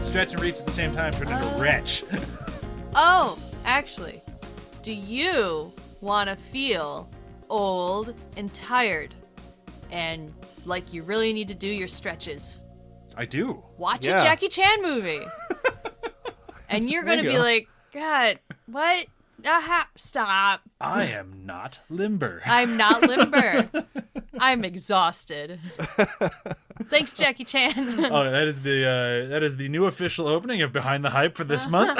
Stretch and reach at the same time turned into wretch. Oh, actually, do you want to feel old and tired and like you really need to do your stretches? I do. Watch a Jackie Chan movie. And you're going to be like, God, what? Stop. I am not limber. I'm not limber. I'm exhausted. Thanks, Jackie Chan. Oh, that is the new official opening of Behind the Hype for this month.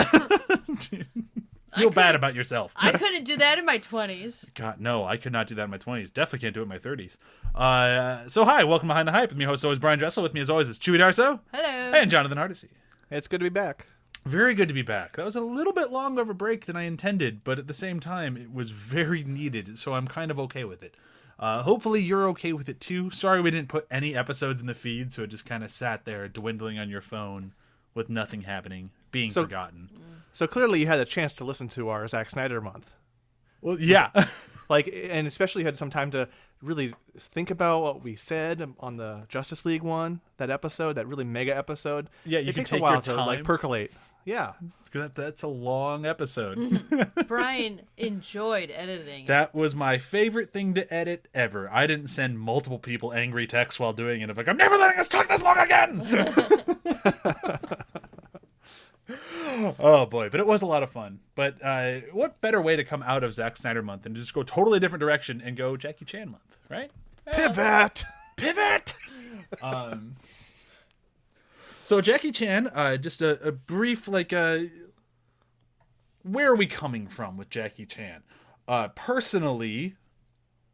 Feel bad about yourself. I couldn't do that in my 20s. God, no, I could not do that in my 20s. Definitely can't do it in my 30s. So hi, welcome Behind the Hype. I'm your host, always Brian Dressel. With me as always is Chewy Darso. Hello. And Jonathan Hardesty. It's good to be back. Very good to be back. That was a little bit long of a break than I intended, but at the same time, it was very needed, so I'm kind of okay with it. Hopefully you're okay with it too. Sorry we didn't put any episodes in the feed, so it just kind of sat there dwindling on your phone with nothing happening, being forgotten. So clearly you had a chance to listen to our Zack Snyder month. Well, yeah. And especially had some time to really think about what we said on the Justice League one, that episode, that really mega episode. Yeah, it takes a while to percolate. Yeah. That's a long episode. Brian enjoyed editing. That was my favorite thing to edit ever. I didn't send multiple people angry texts while doing it. I'm like, I'm never letting us talk this long again! Oh boy, but it was a lot of fun. But what better way to come out of Zack Snyder month than to just go totally different direction and go Jackie Chan month, right? Pivot! So Jackie Chan, just a brief, where are we coming from with Jackie Chan? Personally,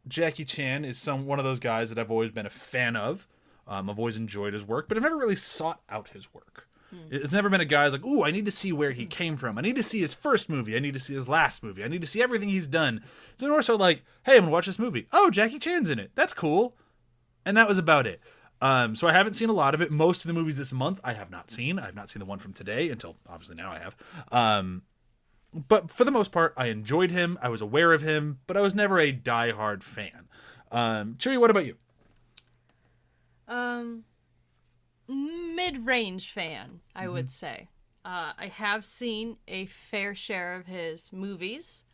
Jackie Chan is one of those guys that I've always been a fan of. I've always enjoyed his work, but I've never really sought out his work. It's never been a guy who's like, ooh, I need to see where he came from. I need to see his first movie. I need to see his last movie. I need to see everything he's done. It's more so like, hey, I'm going to watch this movie. Oh, Jackie Chan's in it. That's cool. And that was about it. So I haven't seen a lot of it. Most of the movies this month I have not seen. I have not seen the one from today until obviously now I have. But for the most part, I enjoyed him. I was aware of him, but I was never a diehard fan. Chewy, what about you? Mid-range fan, I would say. I have seen a fair share of his movies.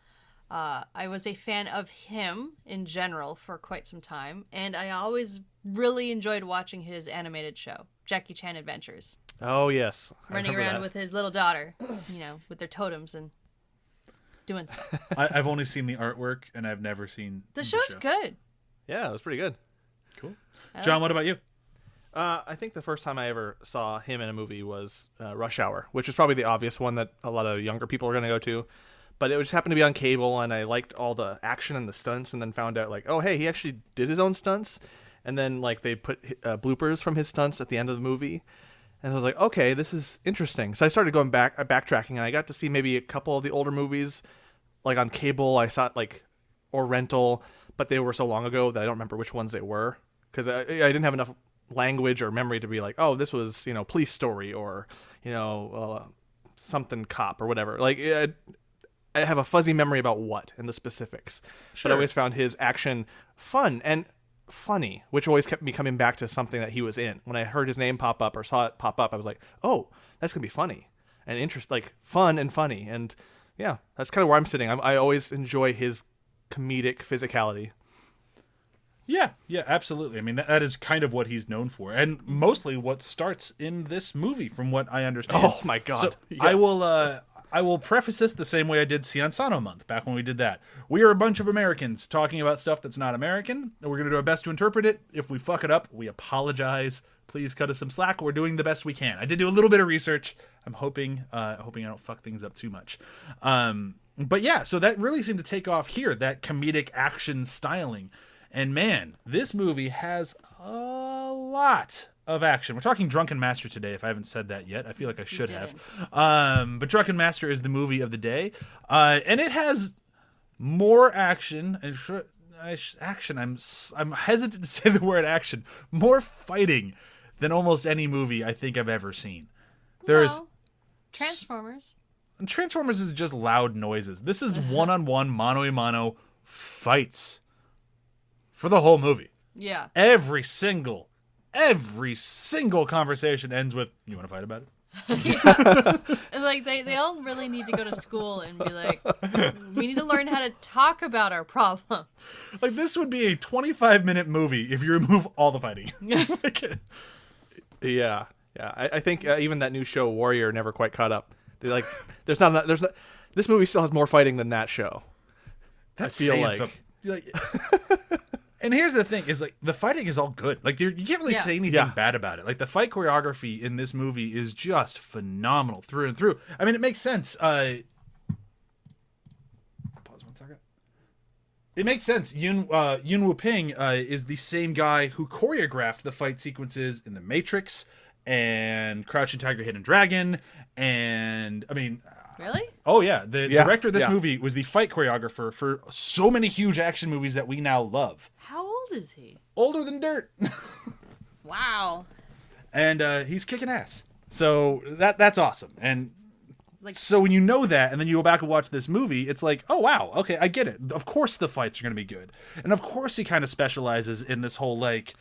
I was a fan of him in general for quite some time, and I always really enjoyed watching his animated show, Jackie Chan Adventures. Oh, yes. Running around with his little daughter, with their totems and doing stuff. I've only seen the artwork, and I've never seen the show's good. Yeah, it was pretty good. Cool. John, what about you? I think the first time I ever saw him in a movie was Rush Hour, which is probably the obvious one that a lot of younger people are going to go to. But it just happened to be on cable, and I liked all the action and the stunts, and then found out, oh, hey, he actually did his own stunts. And then, they put bloopers from his stunts at the end of the movie. And I was like, okay, this is interesting. So I started going backtracking, and I got to see maybe a couple of the older movies. On cable, I saw it, or rental, but they were so long ago that I don't remember which ones they were. Because I didn't have enough language or memory to be like, oh, this was, Police Story or, something cop or whatever. I have a fuzzy memory about what and the specifics. Sure. But I always found his action fun and funny, which always kept me coming back to something that he was in. When I heard his name pop up or saw it pop up, I was like, oh, that's going to be funny and fun and funny. And yeah, that's kind of where I'm sitting. I always enjoy his comedic physicality. Yeah, absolutely. I mean, that is kind of what he's known for, and mostly what starts in this movie, from what I understand. Oh my God! So yes. I will preface this the same way I did Cianzano Month back when we did that. We are a bunch of Americans talking about stuff that's not American, and we're going to do our best to interpret it. If we fuck it up, we apologize. Please cut us some slack. We're doing the best we can. I did do a little bit of research. I'm hoping I don't fuck things up too much. But yeah, so that really seemed to take off here. That comedic action styling. And man, this movie has a lot of action. We're talking Drunken Master today, if I haven't said that yet. I feel like I should have. But Drunken Master is the movie of the day. And it has more action. I'm hesitant to say the word action. More fighting than almost any movie I think I've ever seen. There's Well, Transformers. Transformers is just loud noises. This is one-on-one, mano-a-mano fights for the whole movie. Yeah. Every single conversation ends with, "You want to fight about it?" And like they all really need to go to school and be like, we need to learn how to talk about our problems. Like, this would be a 25-minute movie if you remove all the fighting. Yeah. I think even that new show Warrior never quite caught up. They're like, there's not. This movie still has more fighting than that show. That's I feel saying like. something. And here's the thing: is like the fighting is all good. Like, you can't really say anything bad about it. Like, the fight choreography in this movie is just phenomenal through and through. I mean, it makes sense. Pause 1 second. It makes sense. Yun Wu Ping is the same guy who choreographed the fight sequences in The Matrix and Crouching Tiger, Hidden Dragon, and I mean. Really? Oh yeah, the director of this movie was the fight choreographer for so many huge action movies that we now love. How old is he? Older than dirt. Wow. And he's kicking ass. So that's awesome. And Like, so when you know that, and then you go back and watch this movie, it's like, oh wow, okay, I get it. Of course the fights are going to be good, and of course he kind of specializes in this whole like.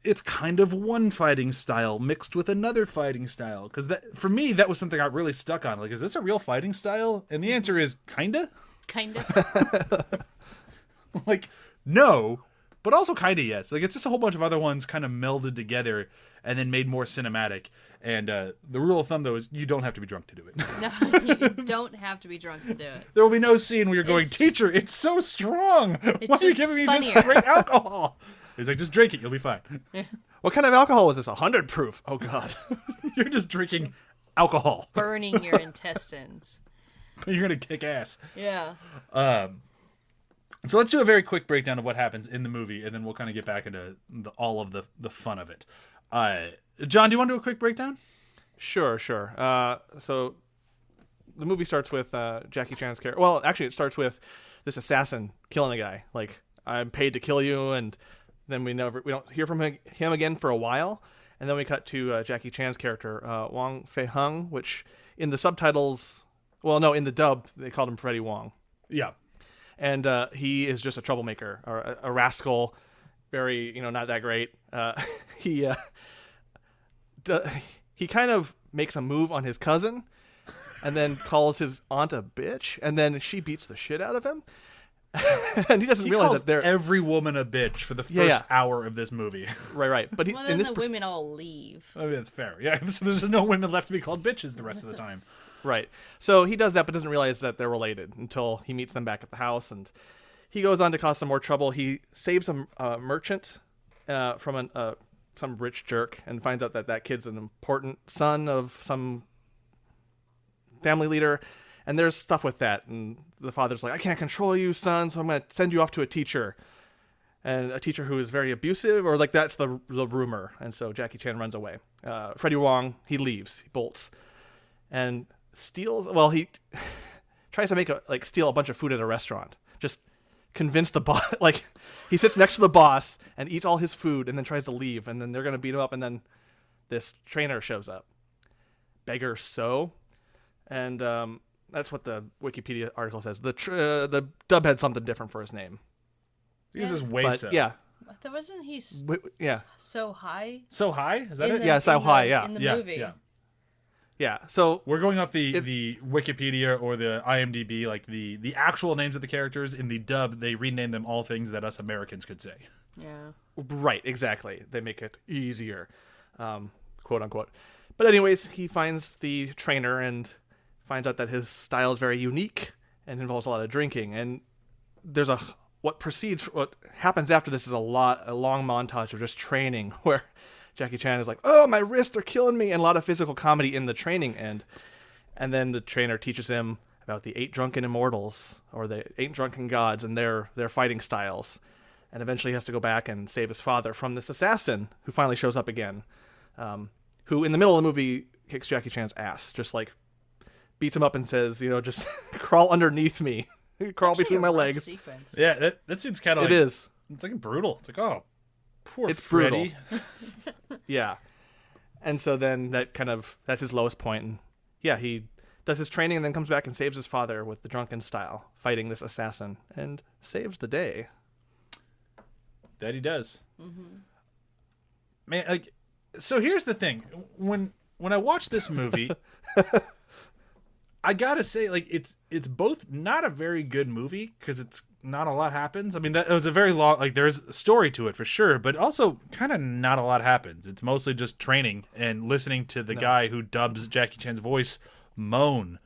It's kind of one fighting style mixed with another fighting style. Because that, for me, that was something I really stuck on. Like, is this a real fighting style? And the answer is kinda. Kinda. Like, no, but also kinda yes. Like, it's just a whole bunch of other ones kind of melded together and then made more cinematic. And the rule of thumb, though, is you don't have to be drunk to do it. No, you don't have to be drunk to do it. There will be no scene where you're going, teacher, it's so strong. Why are you giving me just straight alcohol? He's like, just drink it, you'll be fine. What kind of alcohol was this? 100 proof. Oh God. You're just drinking alcohol. Burning your intestines. You're gonna kick ass. Yeah. So let's do a very quick breakdown of what happens in the movie, and then we'll kind of get back into all of the fun of it. John, do you want to do a quick breakdown? Sure. So the movie starts with Jackie Chan's character. Well, actually, it starts with this assassin killing a guy. Like, I'm paid to kill you, and then we don't hear from him again for a while, and then we cut to Jackie Chan's character, Wong Fei Hung, which in the subtitles, well, no, in the dub they called him Freddie Wong. Yeah. And he is just a troublemaker or a rascal, very not that great. He kind of makes a move on his cousin, and then calls his aunt a bitch, and then she beats the shit out of him. And he doesn't realize that they're every woman a bitch for the first hour of this movie. Right. But Well, then the women all leave. I mean, that's fair. Yeah, so there's no women left to be called bitches the rest of the time. Right. So he does that, but doesn't realize that they're related until he meets them back at the house, and he goes on to cause some more trouble. He saves a merchant from some rich jerk, and finds out that kid's an important son of some family leader. And there's stuff with that, and the father's like, I can't control you, son, so I'm going to send you off to a teacher. And a teacher who is very abusive, or like that's the rumor. And so Jackie Chan runs away. Freddie Wong, he leaves, he bolts, and steals, well, he tries to steal a bunch of food at a restaurant. Just convince the boss, like, he sits next to the boss and eats all his food and then tries to leave, and then they're going to beat him up, and then this trainer shows up. Beggar So. And, that's what the Wikipedia article says. The dub had something different for his name. This is way so. Yeah. Wasn't he so high? So high? Is that it? Yeah, so high, yeah. In the movie. Yeah. So we're going off the Wikipedia or the IMDb, like the actual names of the characters. In the dub, they rename them all things that us Americans could say. Yeah. Right, exactly. They make it easier, quote unquote. But anyways, he finds the trainer and finds out that his style is very unique and involves a lot of drinking. And there's what happens after this is a long montage of just training where Jackie Chan is like, oh, my wrists are killing me, and a lot of physical comedy in the training end. And then the trainer teaches him about the 8 drunken immortals, or the 8 drunken gods, and their fighting styles. And eventually he has to go back and save his father from this assassin who finally shows up again, who in the middle of the movie kicks Jackie Chan's ass, just like beats him up and says, just crawl underneath me, crawl between my legs. Sequence. Yeah, that scene's kind of It is. It's like brutal. It's like, oh, poor It's Freddy. Yeah. And so then that's his lowest point. And yeah, he does his training and then comes back and saves his father with the drunken style, fighting this assassin, and saves the day. That he does. Mm-hmm. Man, like, so here's the thing. When I watch this movie, I gotta say, like, it's both not a very good movie because it's not a lot happens. I mean, that it was a very long, like, there's a story to it for sure, but also kind of not a lot happens. It's mostly just training and listening to the guy who dubs Jackie Chan's voice moan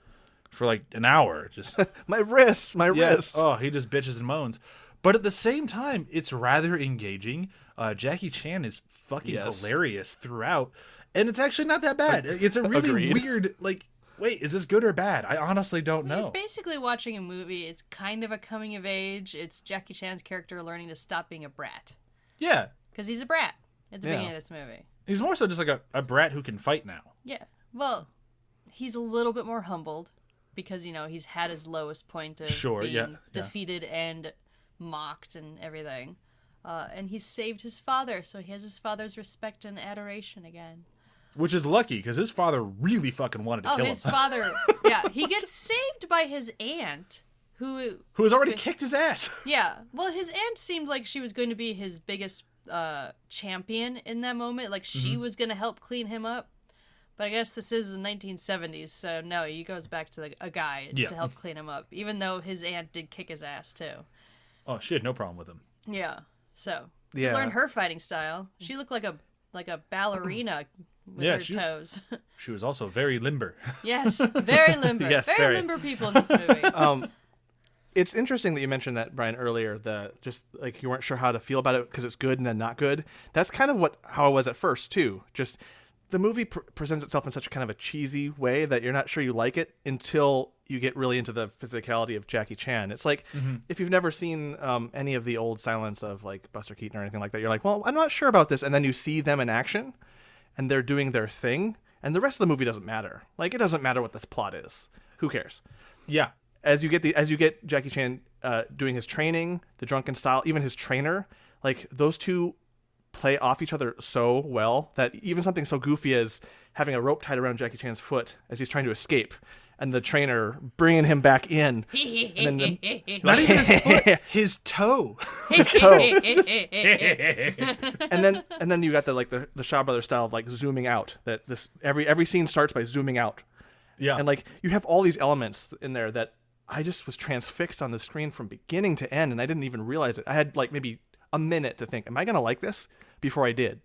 for like an hour. Just my wrist. Oh, he just bitches and moans. But at the same time, it's rather engaging. Jackie Chan is fucking hilarious throughout, and it's actually not that bad. It's a really weird, like, wait, is this good or bad? I honestly don't know. You're basically watching a movie. It's kind of a coming of age. It's Jackie Chan's character learning to stop being a brat. Yeah. Because he's a brat at the beginning of this movie. He's more so just like a brat who can fight now. Yeah. Well, he's a little bit more humbled because, you know, he's had his lowest point of being defeated and mocked and everything. And he saved his father, so he has his father's respect and adoration again. Which is lucky, because his father really fucking wanted to kill him. Oh, his father, he gets saved by his aunt, who has already kicked his ass. Yeah, well, his aunt seemed like she was going to be his biggest champion in that moment, like she was going to help clean him up. But I guess this is the 1970s, so no, he goes back to a guy to help clean him up, even though his aunt did kick his ass, too. Oh, she had no problem with him. Yeah, so he learned her fighting style. She looked like a ballerina with her toes. She was also very limber. Yes, very limber. Very limber people in this movie. It's interesting that you mentioned that, Brian, earlier, just like you weren't sure how to feel about it because it's good and then not good. That's kind of how I was at first, too. Just the movie presents itself in such a kind of a cheesy way that you're not sure you like it until you get really into the physicality of Jackie Chan. It's like if you've never seen any of the old silence of like Buster Keaton or anything like that, you're like, well, I'm not sure about this. And then you see them in action and they're doing their thing. And the rest of the movie doesn't matter. Like, it doesn't matter what this plot is. Who cares? Yeah. As you get Jackie Chan doing his training, the drunken style, even his trainer, like those two play off each other so well that even something so goofy as having a rope tied around Jackie Chan's foot as he's trying to escape, and the trainer bringing him back in, and then not even his foot, his toe, and then you got the Shaw Brothers style of like zooming out. That this every scene starts by zooming out. Yeah, and like you have all these elements in there that I just was transfixed on the screen from beginning to end, and I didn't even realize it. I had like maybe a minute to think, am I gonna like this? Before I did.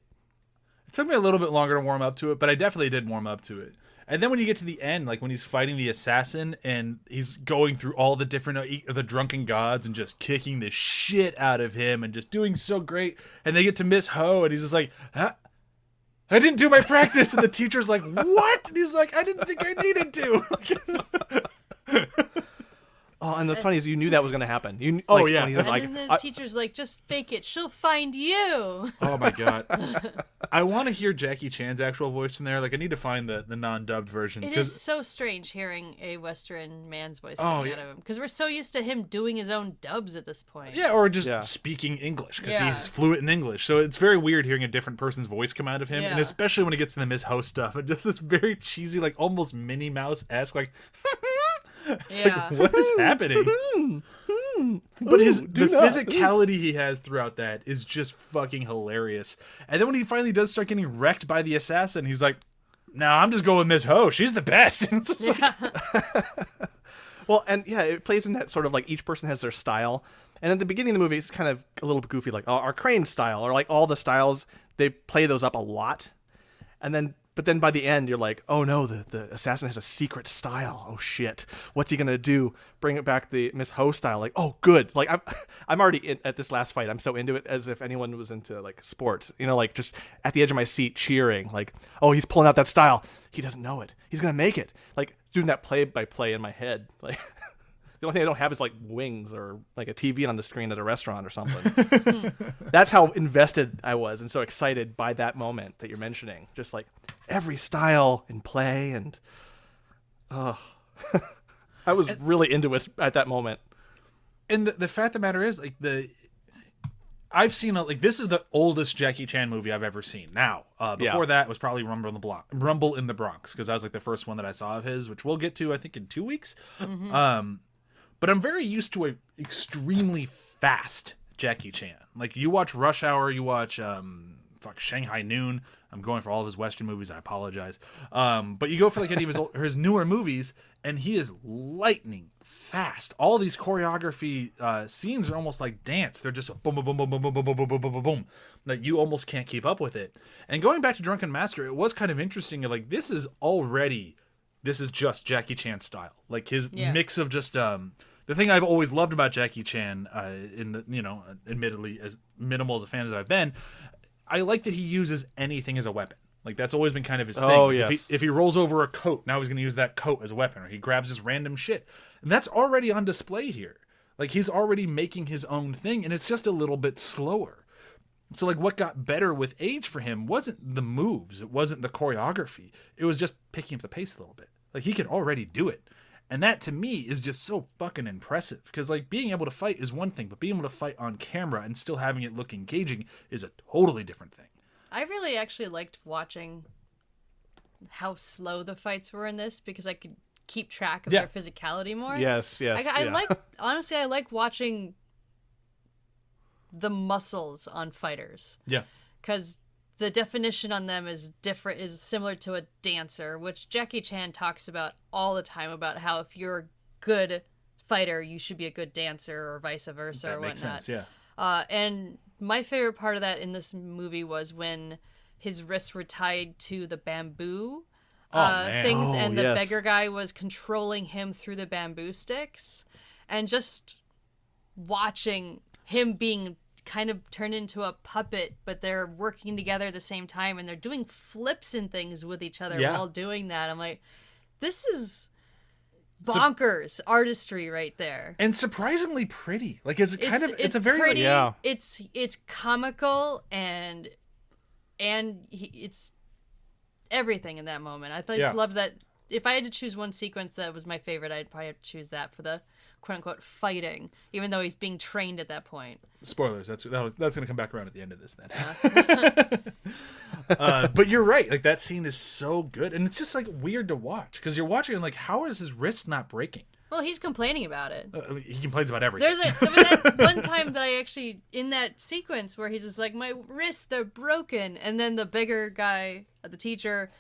It took me a little bit longer to warm up to it, but I definitely did warm up to it. And then when you get to the end, like when he's fighting the assassin and he's going through all the different the drunken gods and just kicking the shit out of him and just doing so great, and they get to Miss Ho and he's just like, huh? I didn't do my practice, and the teacher's like, what? And he's like, I didn't think I needed to. Oh, and the funny is, you knew that was going to happen. And then the teacher's like, just fake it. She'll find you. Oh, my God. I want to hear Jackie Chan's actual voice from there. Like, I need to find the non-dubbed version. It is so strange hearing a Western man's voice coming out of him. Because we're so used to him doing his own dubs at this point. Yeah, or just speaking English, because he's fluent in English. So it's very weird hearing a different person's voice come out of him. Yeah. And especially when it gets to the Miss Ho stuff. And just this very cheesy, like, almost Minnie Mouse-esque, like... It's like, what is happening? But the physicality he has throughout that is just fucking hilarious. And then when he finally does start getting wrecked by the assassin, he's like, no, I'm just going with Miss Ho. She's the best. And it's just like... Well, and it plays in that sort of like each person has their style. And at the beginning of the movie, it's kind of a little bit goofy, like our Crane style, or like all the styles, they play those up a lot. But then by the end, you're like, oh no, the assassin has a secret style. Oh shit, what's he gonna do? Bring it back the Miss Ho style. Like, oh good. Like I'm already at this last fight. I'm so into it, as if anyone was into like sports. You know, like just at the edge of my seat cheering. Like, oh, he's pulling out that style. He doesn't know it. He's gonna make it. Like doing that play by play in my head. Like the only thing I don't have is like wings or like a TV on the screen at a restaurant or something. That's how invested I was and so excited by that moment that you're mentioning. Just like every style in play, and I was really into it at that moment. And the fact of the matter is, like, I've seen this is the oldest Jackie Chan movie I've ever seen. Now, before that was probably Rumble in the Bronx, because that was like the first one that I saw of his, which we'll get to I think in 2 weeks. Mm-hmm. But I'm very used to a extremely fast Jackie Chan. Like you watch Rush Hour, you watch Shanghai Noon. I'm going for all of his Western movies. I apologize. But you go for like any of his newer movies, and he is lightning fast. All these choreography scenes are almost like dance. They're just boom, boom, boom, boom, boom, boom, boom, boom, boom, boom, boom, boom. Like you almost can't keep up with it. And going back to Drunken Master, it was kind of interesting. Like this is just Jackie Chan style. Like his mix of just the thing I've always loved about Jackie Chan, in the admittedly as minimal as a fan as I've been, I like that he uses anything as a weapon. Like that's always been kind of his thing. Oh, yes. If he rolls over a coat, now he's going to use that coat as a weapon, or he grabs his random shit. And that's already on display here. Like he's already making his own thing, and it's just a little bit slower. So like what got better with age for him wasn't the moves, it wasn't the choreography. It was just picking up the pace a little bit. Like he could already do it. And that to me is just so fucking impressive, because like being able to fight is one thing, but being able to fight on camera and still having it look engaging is a totally different thing. I really actually liked watching how slow the fights were in this, because I could keep track of their physicality more. Yes. I like, honestly, I like watching the muscles on fighters. Yeah. Because the definition on them is similar to a dancer, which Jackie Chan talks about all the time, about how if you're a good fighter, you should be a good dancer, or vice versa, that or makes whatnot. sense, yeah. And my favorite part of that in this movie was when his wrists were tied to the bamboo things, and the beggar guy was controlling him through the bamboo sticks, and just watching him being kind of turned into a puppet, but they're working together at the same time, and they're doing flips and things with each other while doing that. I'm like, this is bonkers artistry right there, and surprisingly pretty. Like it's a very pretty, like, it's comical, and it's everything in that moment. I just loved that. If I had to choose one sequence that was my favorite, I'd probably have to choose that for the quote-unquote fighting, even though he's being trained at that point. Spoilers. That's going to come back around at the end of this then. But you're right. Like that scene is so good, and it's just like weird to watch, because you're watching and like, how is his wrist not breaking? Well, he's complaining about it. He complains about everything. There was that one time that I actually, in that sequence where he's just like, my wrists, they're broken, and then the bigger guy, the teacher,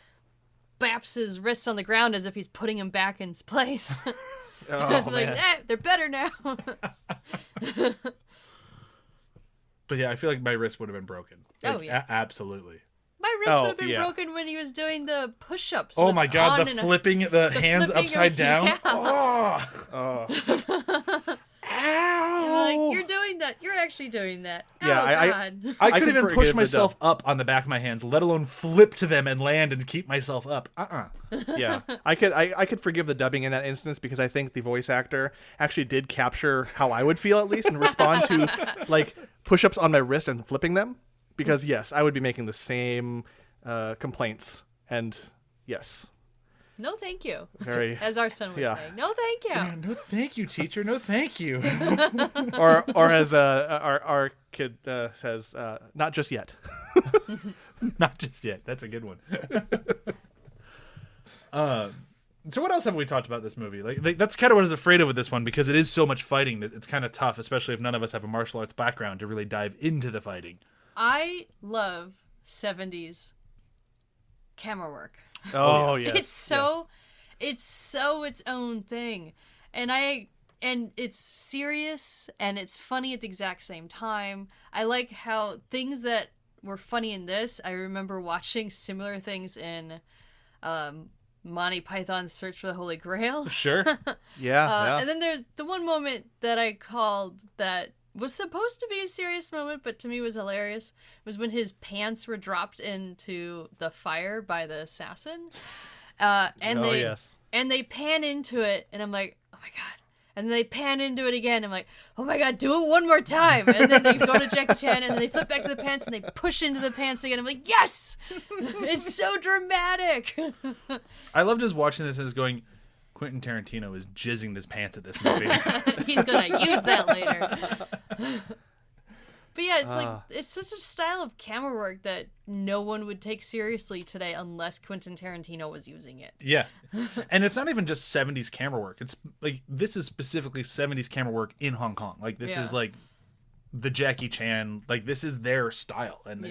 baps his wrists on the ground as if he's putting him back in place. Oh, like, they're better now. But yeah, I feel like my wrist would have been broken. Like, oh yeah, absolutely. My wrist would have been broken when he was doing the push-ups. Oh my god, the flipping the hands upside down. Yeah. Oh. Ow! Like, you're doing that. You're actually doing that. Yeah, oh, God. I couldn't even push myself up on the back of my hands, let alone flip to them and land and keep myself up. Yeah, I could forgive the dubbing in that instance, because I think the voice actor actually did capture how I would feel, at least, and respond to like push-ups on my wrist and flipping them. Because yes, I would be making the same complaints, and yes. No, thank you. Very, as our son would say. No, thank you. Yeah, no, thank you, teacher. No, thank you. or as our kid says, not just yet. Not just yet. That's a good one. So what else have we talked about this movie? Like that's kind of what I was afraid of with this one, because it is so much fighting that it's kind of tough, especially if none of us have a martial arts background, to really dive into the fighting. I love 70s camera work. Oh yes. It's so its own thing. And it's serious and it's funny at the exact same time. I like how things that were funny in this, I remember watching similar things in Monty Python's Search for the Holy Grail. Sure. Yeah. And then there's the one moment that I called that was supposed to be a serious moment, but to me was hilarious, was when his pants were dropped into the fire by the assassin. And they pan into it, and I'm like, oh my god. And then they pan into it again. I'm like, oh my god, do it one more time. And then they go to Jackie Chan, and then they flip back to the pants, and they push into the pants again. I'm like, yes! It's so dramatic. I loved just watching this and just going, Quentin Tarantino is jizzing his pants at this movie. He's gonna use that later. But yeah, it's like it's such a style of camera work that no one would take seriously today unless Quentin Tarantino was using it. Yeah. And it's not even just 70s camera work. It's like this is specifically 70s camera work in Hong Kong. Like this is like the Jackie Chan, like this is their style. And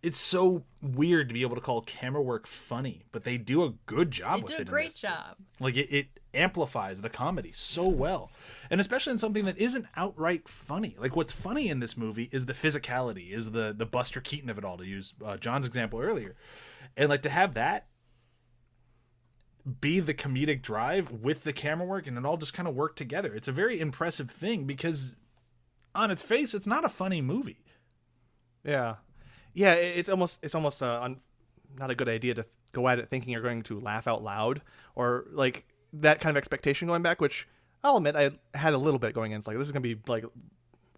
it's so weird to be able to call camera work funny, but they do a good job with it. They do a great job. Like it amplifies the comedy so well. And especially in something that isn't outright funny. Like what's funny in this movie is the physicality, is the Buster Keaton of it all, to use John's example earlier. And like to have that be the comedic drive with the camera work and it all just kind of work together. It's a very impressive thing because on its face, it's not a funny movie. Yeah. Yeah, it's almost not a good idea to go at it thinking you're going to laugh out loud or like that kind of expectation going back, which I'll admit I had a little bit going in. It's like, this is going to be like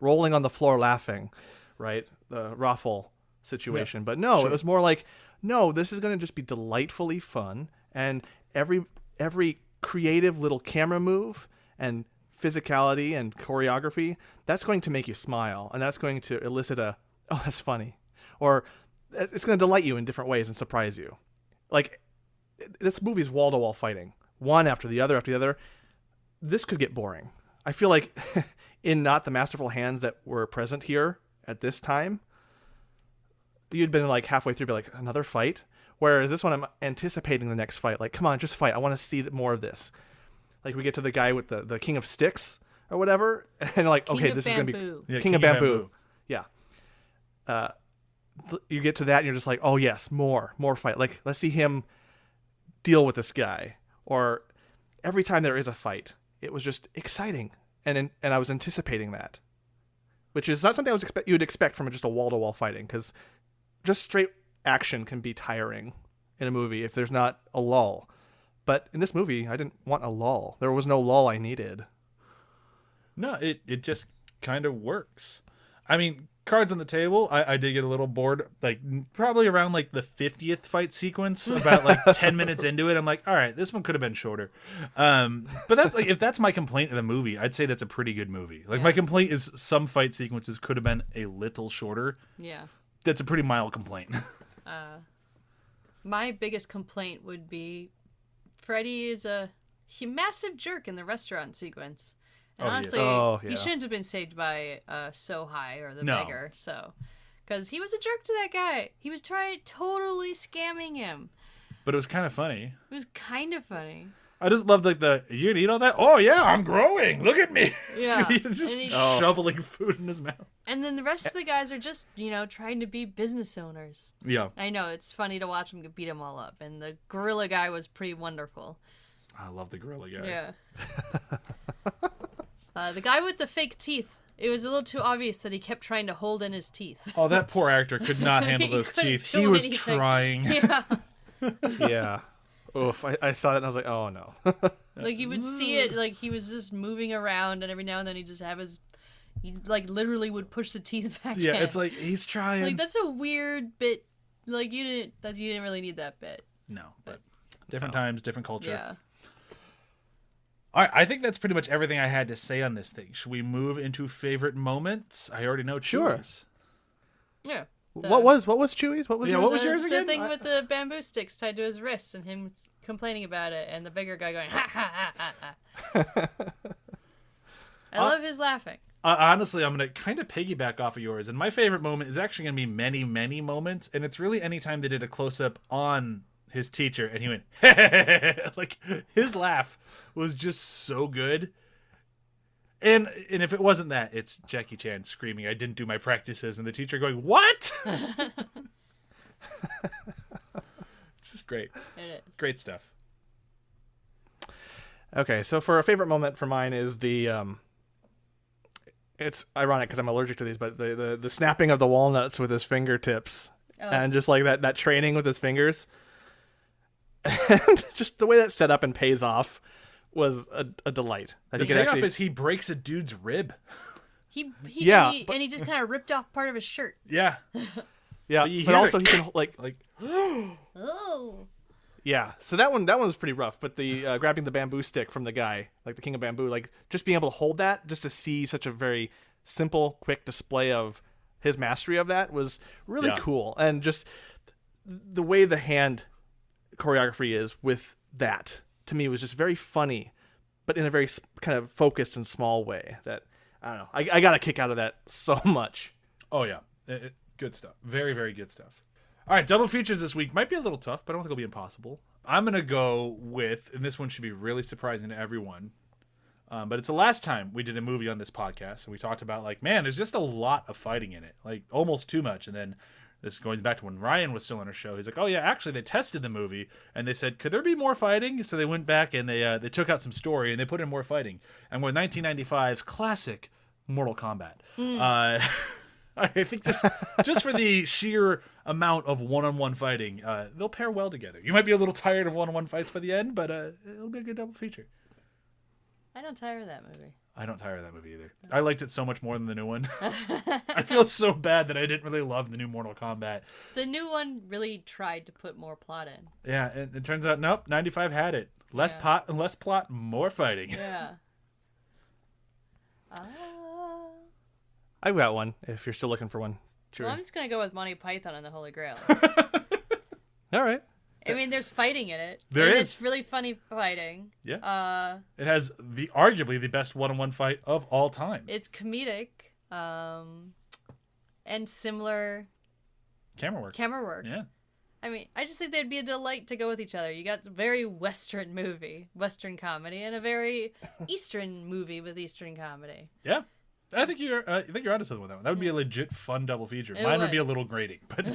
rolling on the floor laughing, right? The Raffle situation. Yeah, but no, It was more like, no, this is going to just be delightfully fun. And every creative little camera move and physicality and choreography, that's going to make you smile. And that's going to elicit oh, that's funny. Or it's going to delight you in different ways and surprise you. Like, this movie's wall-to-wall fighting. One after the other. This could get boring. I feel like in not the masterful hands that were present here at this time, you'd been like halfway through, be like, another fight? Whereas this one, I'm anticipating the next fight. Like, come on, just fight. I want to see more of this. Like, we get to the guy with the King of Sticks or whatever. And like, okay, this is going to be... Yeah, King of Bamboo. Yeah. You get to that and you're just like, oh yes, more fight. Like, let's see him deal with this guy. Or every time there is a fight, it was just exciting, and I was anticipating that, which is not something you would expect from just a wall-to-wall fighting, because just straight action can be tiring in a movie if there's not a lull. But in this movie, I didn't want a lull. There was no lull I needed. No, it just kind of works. I mean, cards on the table, I did get a little bored, like probably around like the 50th fight sequence, about like 10 minutes into it. I'm like, all right, this one could have been shorter. But that's like, if that's my complaint of the movie, I'd say that's a pretty good movie. Like my complaint is some fight sequences could have been a little shorter. Yeah. That's a pretty mild complaint. My biggest complaint would be Freddy is a massive jerk in the restaurant sequence. And honestly, he shouldn't have been saved by So High or the beggar. So, because he was a jerk to that guy. He was totally scamming him. But it was kind of funny. It was kind of funny. I just loved like you gonna eat all that? Oh yeah, I'm growing. Look at me. Yeah. Just shoveling food in his mouth. And then the rest of the guys are just, trying to be business owners. Yeah. I know, it's funny to watch them beat them all up. And the gorilla guy was pretty wonderful. I love the gorilla guy. Yeah. The guy with the fake teeth. It was a little too obvious that he kept trying to hold in his teeth. Oh, that poor actor could not handle those teeth. He was trying. Yeah. Yeah. Oof. I saw that and I was like, oh no. Like you would see it, like he was just moving around, and every now and then he like literally would push the teeth back in. Yeah, it's like he's trying. Like that's a weird bit. Like you didn't really need that bit. No, but different times, different culture. Yeah. All right, I think that's pretty much everything I had to say on this thing. Should we move into favorite moments? I already know Chewy's. Yeah. What was Chewy's? What was yours again? The thing with the bamboo sticks tied to his wrists and him complaining about it, and the bigger guy going, ha, ha, ha, ha, ha. I love his laughing. Honestly, I'm going to kind of piggyback off of yours, and my favorite moment is actually going to be many, many moments, and it's really anytime they did a close-up on his teacher, and he went, like, his laugh was just so good. And if it wasn't that, it's Jackie Chan screaming, I didn't do my practices, and the teacher going, what? It's just great. It is. Great stuff. Okay, so for a favorite moment for mine is the it's ironic because I'm allergic to these, but the snapping of the walnuts with his fingertips, and just like that training with his fingers, and just the way that's set up and pays off was a delight. The payoff is he breaks a dude's rib. And he just kind of ripped off part of his shirt. Yeah. Yeah, but also he can like oh. Yeah, so that one was pretty rough. But the grabbing the bamboo stick from the guy, like the King of Bamboo, like just being able to hold that, just to see such a very simple, quick display of his mastery of that was really cool. And just the way the hand choreography is with that, to me, was just very funny, but in a very kind of focused and small way that, I don't know, I got a kick out of that so much. Oh, yeah. Good stuff. Very, very good stuff. All right, double features this week. Might be a little tough, but I don't think it'll be impossible. I'm going to go with, and this one should be really surprising to everyone, but it's the last time we did a movie on this podcast, and we talked about, like, man, there's just a lot of fighting in it, like, almost too much. And then this going back to when Ryan was still on our show, he's like, oh, yeah, actually, they tested the movie, and they said, could there be more fighting? So they went back, and they took out some story, and they put in more fighting. And with 1995's classic Mortal Kombat. I think just for the sheer amount of one-on-one fighting, they'll pair well together. You might be a little tired of one-on-one fights by the end, but it'll be a good double feature. I don't tire of that movie. I don't tire of that movie either. I liked it so much more than the new one. I feel so bad that I didn't really love the new Mortal Kombat. The new one really tried to put more plot in. Yeah, and it turns out, nope, 95 had it. Less plot, more fighting. Yeah. I've got one, if you're still looking for one. Sure. Well, I'm just going to go with Monty Python and the Holy Grail. All right. I mean, there's fighting in it. There is. It's really funny fighting. Yeah. It has arguably the best one-on-one fight of all time. It's comedic, and similar Camerawork. Yeah. I mean, I just think they'd be a delight to go with each other. You got a very Western movie, Western comedy, and a very Eastern movie with Eastern comedy. Yeah. I think you're onto something with that one. That would be a legit fun double feature. Mine would be a little grating, but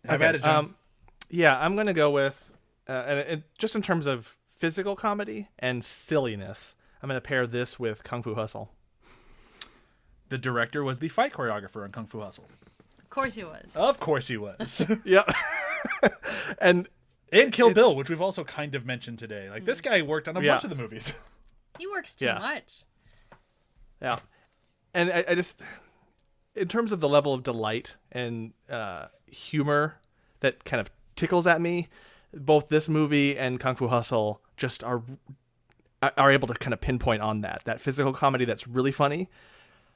have at it, John. Yeah, I'm gonna go with just in terms of physical comedy and silliness, I'm gonna pair this with Kung Fu Hustle. The director was the fight choreographer on Kung Fu Hustle. Of course he was. Of course he was. Yeah. And Kill Bill, which we've also kind of mentioned today. Like, this guy worked on a bunch of the movies. He works too much. Yeah. And I just, in terms of the level of delight and humor that kind of tickles at me, both this movie and Kung Fu Hustle just are able to kind of pinpoint on that physical comedy that's really funny.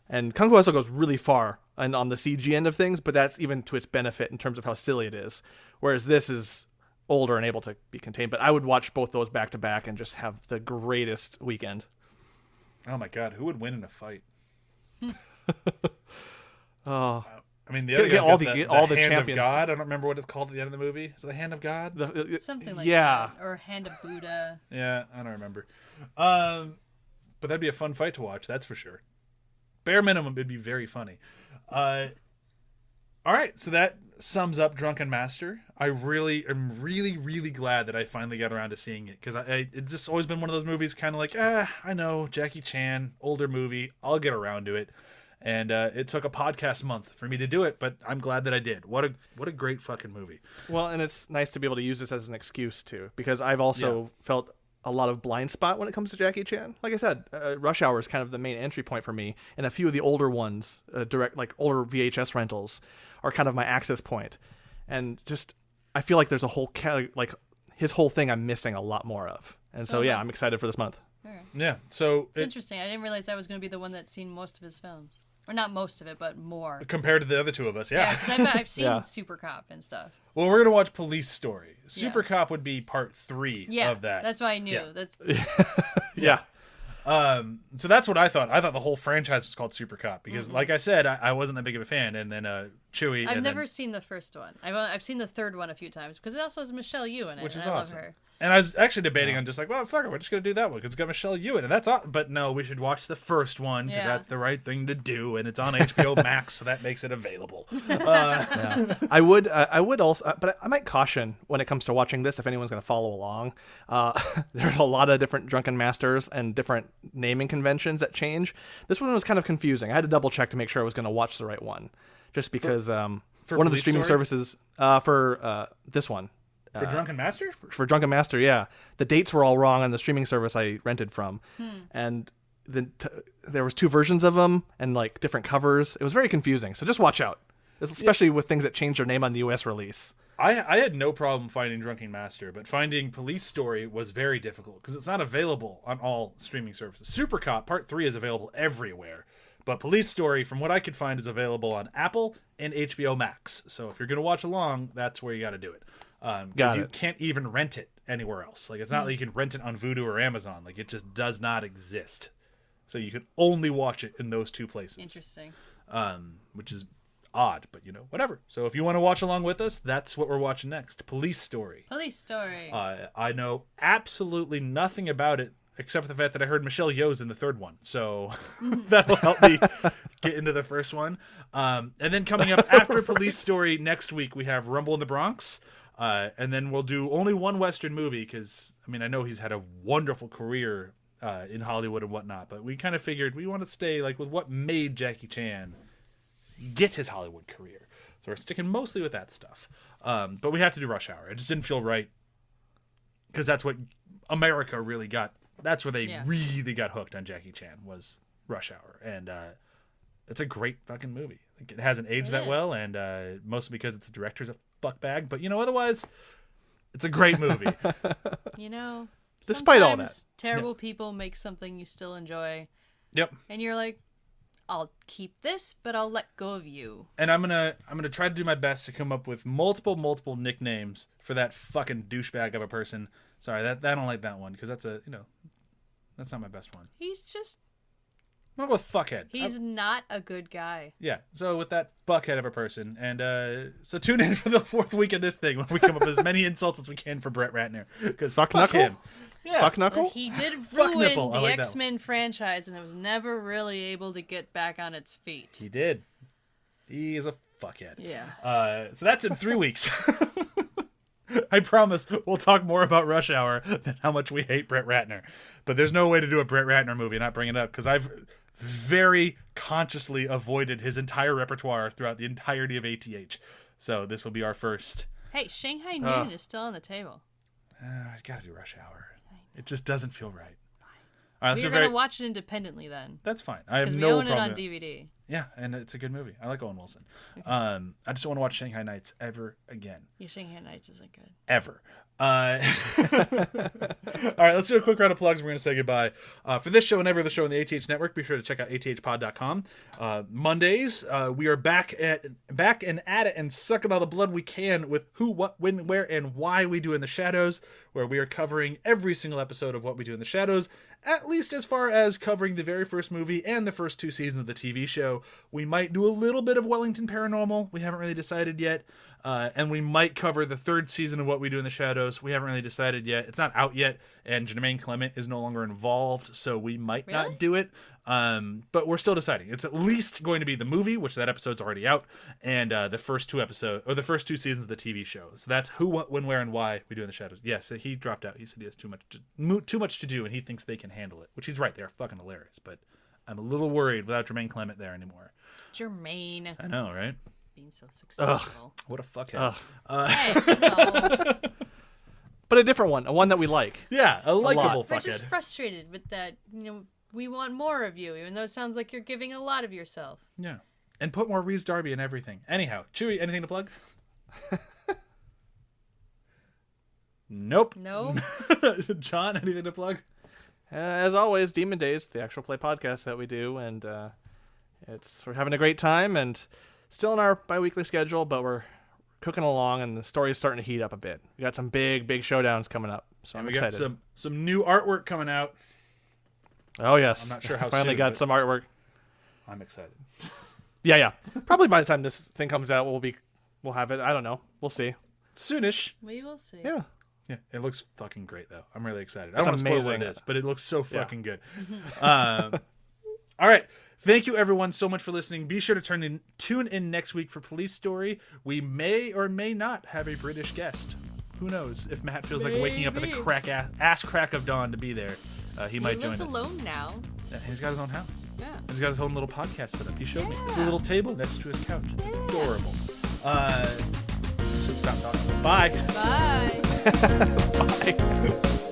And Kung Fu Hustle goes really far and on the CG end of things, but that's even to its benefit in terms of how silly it is. Whereas this is older and able to be contained. But I would watch both those back to back and just have the greatest weekend. Oh my God, who would win in a fight? Oh, I mean, the other get all the hand champions. of God. I don't remember what it's called at the end of the movie. Is it the Hand of God? Something like that. Or Hand of Buddha. Yeah, I don't remember. But that'd be a fun fight to watch, that's for sure. Bare minimum, it'd be very funny. All right, so that sums up Drunken Master. I really am really glad that I finally got around to seeing it, because it's just always been one of those movies kind of like, I know, Jackie Chan, older movie, I'll get around to it. And it took a podcast month for me to do it, but I'm glad that I did. What a great fucking movie. Well, and it's nice to be able to use this as an excuse, too, because I've also felt a lot of blind spot when it comes to Jackie Chan. Like I said, Rush Hour is kind of the main entry point for me, and a few of the older ones, like older VHS rentals, are kind of my access point. And just, I feel like there's a whole like his whole thing I'm missing a lot more of. And so yeah, I'm excited for this month. Right. Yeah, so it's interesting. I didn't realize I was going to be the one that's seen most of his films. Or not most of it, but more. Compared to the other two of us, yeah. Yeah, because I've seen Super Cop and stuff. Well, we're going to watch Police Story. Super Cop would be part 3 of that. That's why I knew. Yeah. That's Yeah. So that's what I thought. I thought the whole franchise was called Super Cop because, like I said, I wasn't that big of a fan. And then Chewie. I've never seen the first one. I've seen the third one a few times because it also has Michelle Yeoh in it, which is and I awesome. love her. And I was actually debating on just like, well, fuck it, we're just going to do that one because it's got Michelle Yeoh in it. That's awesome. But no, we should watch the first one because that's the right thing to do. And it's on HBO Max, so that makes it available. I would also, but I might caution when it comes to watching this if anyone's going to follow along. There's a lot of different Drunken Masters and different naming conventions that change. This one was kind of confusing. I had to double check to make sure I was going to watch the right one, just because one of the streaming services for this one. For Drunken Master? For Drunken Master, yeah. The dates were all wrong on the streaming service I rented from. And then there was 2 versions of them and like different covers. It was very confusing. So just watch out, especially with things that change their name on the US release. I had no problem finding Drunken Master, but finding Police Story was very difficult because it's not available on all streaming services. Super Cop Part 3 is available everywhere, but Police Story, from what I could find, is available on Apple and HBO Max. So if you're going to watch along, that's where you got to do it. You can't even rent it anywhere else. Like, it's not like you can rent it on Vudu or Amazon. Like, it just does not exist. So you can only watch it in those two places. Interesting. Which is odd, but whatever. So if you want to watch along with us, that's what we're watching next. Police Story. Police Story. I know absolutely nothing about it except for the fact that I heard Michelle Yeoh's in the third one. So that'll help me get into the first one. And then coming up after Police Story next week, we have Rumble in the Bronx. And then we'll do only one Western movie because, I know he's had a wonderful career in Hollywood and whatnot, but we kind of figured we want to stay like with what made Jackie Chan get his Hollywood career. So we're sticking mostly with that stuff. But we have to do Rush Hour. It just didn't feel right because that's what America really got. That's where they really got hooked on Jackie Chan was Rush Hour. And it's a great fucking movie. Like, it hasn't aged that well, and mostly because its director's a fuckbag. But, otherwise, it's a great movie. Despite all that. Terrible people make something you still enjoy. Yep. And you're like, I'll keep this, but I'll let go of you. And I'm gonna try to do my best to come up with multiple nicknames for that fucking douchebag of a person. Sorry, I don't like that one because that's that's not my best one. He's just. I'm gonna go with fuckhead. He's not a good guy. Yeah. So with that fuckhead of a person, and so tune in for the fourth week of this thing when we come up with as many insults as we can for Brett Ratner because fuck him. Yeah. Fuck Knuckle? He did ruin the X-Men franchise, and it was never really able to get back on its feet. He did. He is a fuckhead. Yeah. So that's in 3 weeks. I promise we'll talk more about Rush Hour than how much we hate Brett Ratner. But there's no way to do a Brett Ratner movie and not bring it up, because I've very consciously avoided his entire repertoire throughout the entirety of ATH. So this will be our first. Hey, Shanghai Noon is still on the table. I gotta do Rush Hour. It just doesn't feel right. All right, We're going to watch it independently then. That's fine. I have no problem. Because we own it on DVD. Yeah, and it's a good movie. I like Owen Wilson. Okay. I just don't want to watch Shanghai Nights ever again. Yeah, Shanghai Nights isn't good. Ever. All right, let's do a quick round of plugs. We're going to say goodbye. For this show and every other show on the ATH network, be sure to check out athpod.com. Mondays, we are back and at it and sucking all the blood we can with who, what, when, where, and why we do in the shadows, where we are covering every single episode of What We Do in the Shadows, at least as far as covering the very first movie and the first 2 seasons of the TV show. We might do a little bit of Wellington Paranormal. We haven't really decided yet. And we might cover the 3rd season of What We Do in the Shadows. We haven't really decided yet. It's not out yet, and Jermaine Clement is no longer involved, so we might not do it. But we're still deciding. It's at least going to be the movie, which that episode's already out, and the first 2 seasons of the TV show. So that's who, what, when, where, and why We Do in the Shadows. Yes, he dropped out. He said he has too much to do, and he thinks they can handle it, which he's right. They're fucking hilarious, but I'm a little worried without Jermaine Clement there anymore. Jermaine. I know, right? Being so successful. What a fuckhead. Hey, no. But a different one. A one that we like. Yeah, a likable fuckhead. We're just frustrated with that. We want more of you, even though it sounds like you're giving a lot of yourself. Yeah. And put more Reese Darby in everything. Anyhow, Chewy, anything to plug? Nope. No. John, anything to plug? As always, Demon Days, the actual play podcast that we do, and we're having a great time, and still in our bi-weekly schedule, but we're cooking along, and the story is starting to heat up a bit. We got some big showdowns coming up, so I'm excited. We got some new artwork coming out. Oh yes, I'm not sure how. Finally got some artwork. I'm excited. Yeah. Probably by the time this thing comes out, we'll have it. I don't know. We'll see. Soonish. We will see. Yeah. Yeah, it looks fucking great though. I'm really excited. That's I don't want to spoil what amazing. it is, but it looks so fucking good. All right. Thank you, everyone, so much for listening. Be sure to tune in next week for Police Story. We may or may not have a British guest. Who knows? If Matt feels like waking up at the ass crack of dawn to be there, he might join us. He lives alone now. Yeah, he's got his own house. Yeah. He's got his own little podcast set up. He showed me. It's a little table next to his couch. It's adorable. Should stop talking. Bye. Bye. Bye.